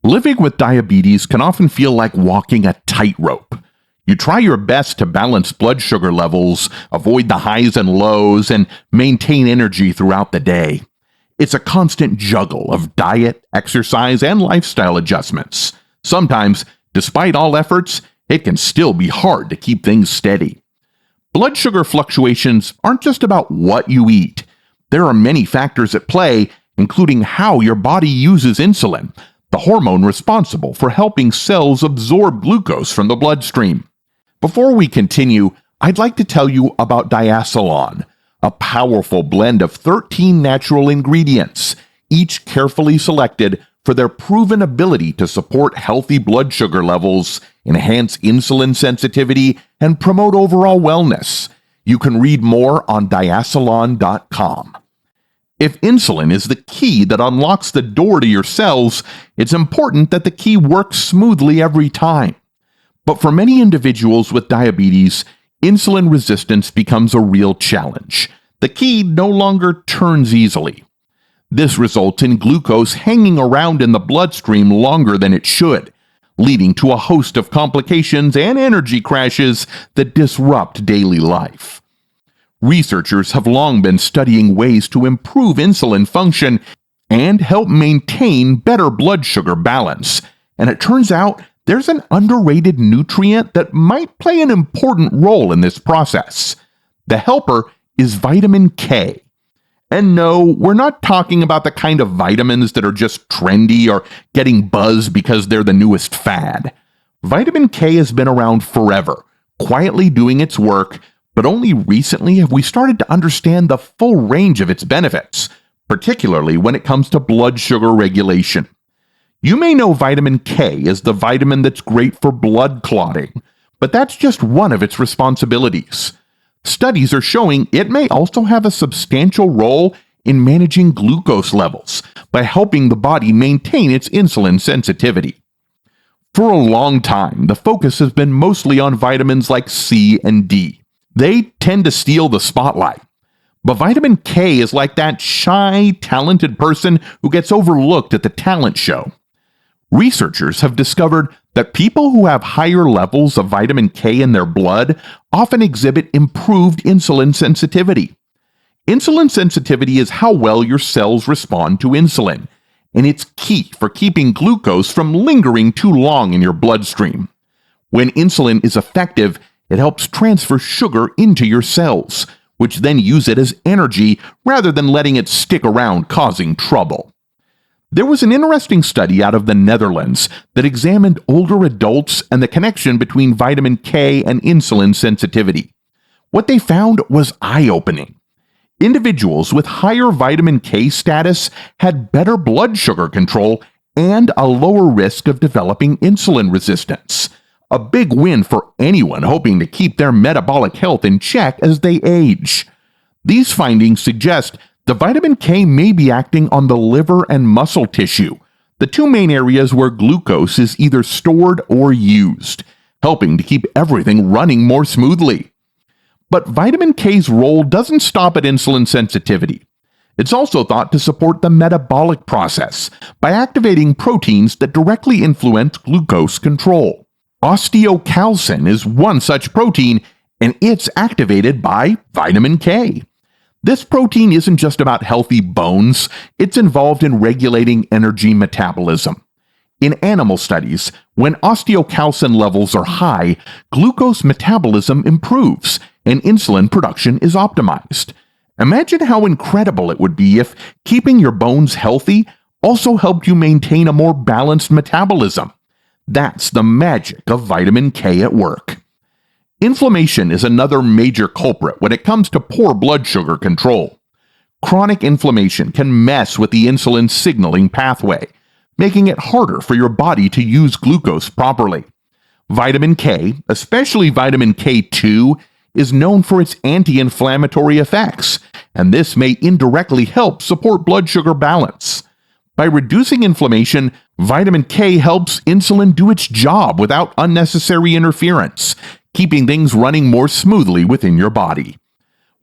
Living with diabetes can often feel like walking a tightrope. You try your best to balance blood sugar levels, avoid the highs and lows, and maintain energy throughout the day. It's a constant juggle of diet, exercise, and lifestyle adjustments. Sometimes, despite all efforts, it can still be hard to keep things steady. Blood sugar fluctuations aren't just about what you eat. There are many factors at play, including how your body uses insulin, the hormone responsible for helping cells absorb glucose from the bloodstream. Before we continue, I'd like to tell you about Dietary, a powerful blend of 13 natural ingredients, each carefully selected for their proven ability to support healthy blood sugar levels, enhance insulin sensitivity, and promote overall wellness. You can read more on dietary.com. If insulin is the key that unlocks the door to your cells, it's important that the key works smoothly every time. But for many individuals with diabetes, insulin resistance becomes a real challenge. The key no longer turns easily. This results in glucose hanging around in the bloodstream longer than it should, leading to a host of complications and energy crashes that disrupt daily life. Researchers have long been studying ways to improve insulin function and help maintain better blood sugar balance, and it turns out there's an underrated nutrient that might play an important role in this process. The helper is vitamin K. And no, we're not talking about the kind of vitamins that are just trendy or getting buzz because they're the newest fad. Vitamin K has been around forever, quietly doing its work, but only recently have we started to understand the full range of its benefits, particularly when it comes to blood sugar regulation. You may know vitamin K as the vitamin that's great for blood clotting, but that's just one of its responsibilities. Studies are showing it may also have a substantial role in managing glucose levels by helping the body maintain its insulin sensitivity. For a long time, the focus has been mostly on vitamins like C and D. They tend to steal the spotlight. But vitamin K is like that shy, talented person who gets overlooked at the talent show. Researchers have discovered that people who have higher levels of vitamin K in their blood often exhibit improved insulin sensitivity. Insulin sensitivity is how well your cells respond to insulin, and it's key for keeping glucose from lingering too long in your bloodstream. When insulin is effective, it helps transfer sugar into your cells, which then use it as energy rather than letting it stick around causing trouble. There was an interesting study out of the Netherlands that examined older adults and the connection between vitamin K and insulin sensitivity. What they found was eye-opening. Individuals with higher vitamin K status had better blood sugar control and a lower risk of developing insulin resistance. A big win for anyone hoping to keep their metabolic health in check as they age. These findings suggest the vitamin K may be acting on the liver and muscle tissue, the two main areas where glucose is either stored or used, helping to keep everything running more smoothly. But vitamin K's role doesn't stop at insulin sensitivity. It's also thought to support the metabolic process by activating proteins that directly influence glucose control. Osteocalcin is one such protein, and it's activated by vitamin K. This protein isn't just about healthy bones, it's involved in regulating energy metabolism. In animal studies, when osteocalcin levels are high, glucose metabolism improves and insulin production is optimized. Imagine how incredible it would be if keeping your bones healthy also helped you maintain a more balanced metabolism. That's the magic of vitamin K at work. Inflammation is another major culprit when it comes to poor blood sugar control. Chronic inflammation can mess with the insulin signaling pathway, making it harder for your body to use glucose properly. Vitamin K, especially vitamin K2, is known for its anti-inflammatory effects, and this may indirectly help support blood sugar balance. By reducing inflammation, vitamin K helps insulin do its job without unnecessary interference, keeping things running more smoothly within your body.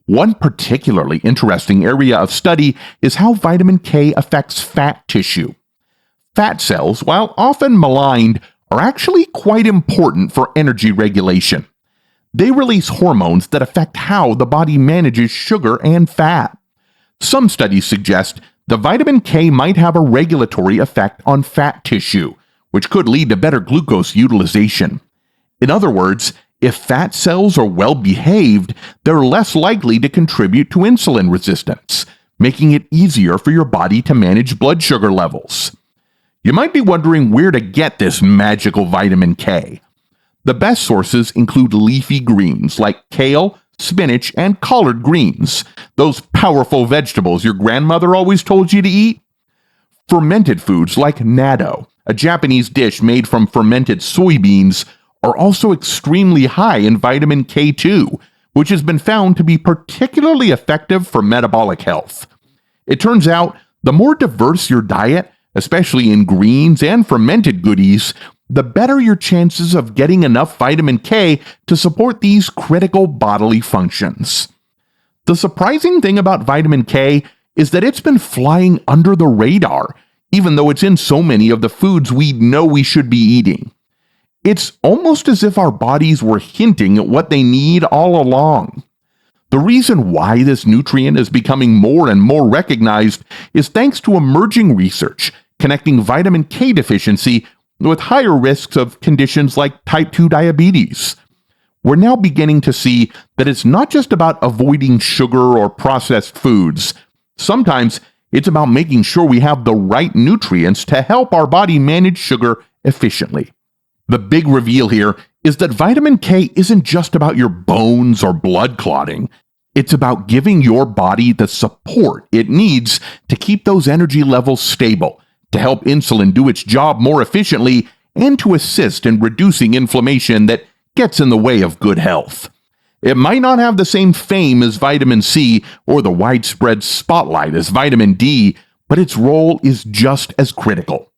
One particularly interesting area of study is how vitamin K affects fat tissue. Fat cells, while often maligned, are actually quite important for energy regulation. They release hormones that affect how the body manages sugar and fat. Some studies suggest the vitamin K might have a regulatory effect on fat tissue, which could lead to better glucose utilization. In other words, if fat cells are well behaved, they're less likely to contribute to insulin resistance, making it easier for your body to manage blood sugar levels. You might be wondering where to get this magical vitamin K. The best sources include leafy greens like kale, spinach, and collard greens, those powerful vegetables your grandmother always told you to eat. Fermented foods like natto, a Japanese dish made from fermented soybeans, are also extremely high in vitamin K2, which has been found to be particularly effective for metabolic health. It turns out the more diverse your diet, especially in greens and fermented goodies, the better your chances of getting enough vitamin K to support these critical bodily functions. The surprising thing about vitamin K is that it's been flying under the radar, even though it's in so many of the foods we know we should be eating. It's almost as if our bodies were hinting at what they need all along. The reason why this nutrient is becoming more and more recognized is thanks to emerging research connecting vitamin K deficiency with higher risks of conditions like type 2 diabetes. We're now beginning to see that it's not just about avoiding sugar or processed foods. Sometimes it's about making sure we have the right nutrients to help our body manage sugar efficiently. The big reveal here is that vitamin K isn't just about your bones or blood clotting. It's about giving your body the support it needs to keep those energy levels stable, to help insulin do its job more efficiently, and to assist in reducing inflammation that gets in the way of good health. It might not have the same fame as vitamin C or the widespread spotlight as vitamin D, but its role is just as critical.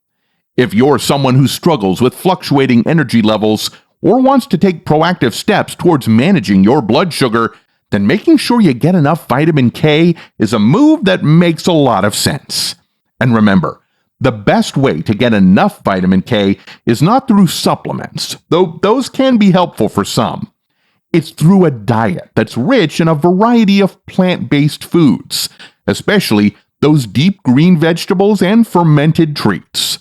If you're someone who struggles with fluctuating energy levels or wants to take proactive steps towards managing your blood sugar, then making sure you get enough vitamin K is a move that makes a lot of sense. And remember, the best way to get enough vitamin K is not through supplements, though those can be helpful for some. It's through a diet that's rich in a variety of plant-based foods, especially those deep green vegetables and fermented treats.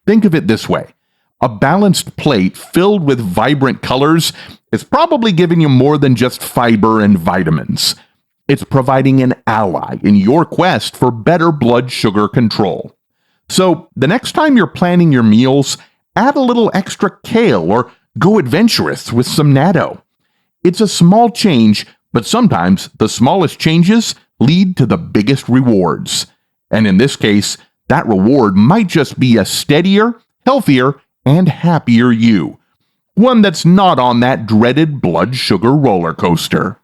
Think of it this way. A balanced plate filled with vibrant colors is probably giving you more than just fiber and vitamins. It's providing an ally in your quest for better blood sugar control. So, the next time you're planning your meals, add a little extra kale or go adventurous with some natto. It's a small change, but sometimes the smallest changes lead to the biggest rewards. And in this case, that reward might just be a steadier, healthier, and happier you. One that's not on that dreaded blood sugar roller coaster.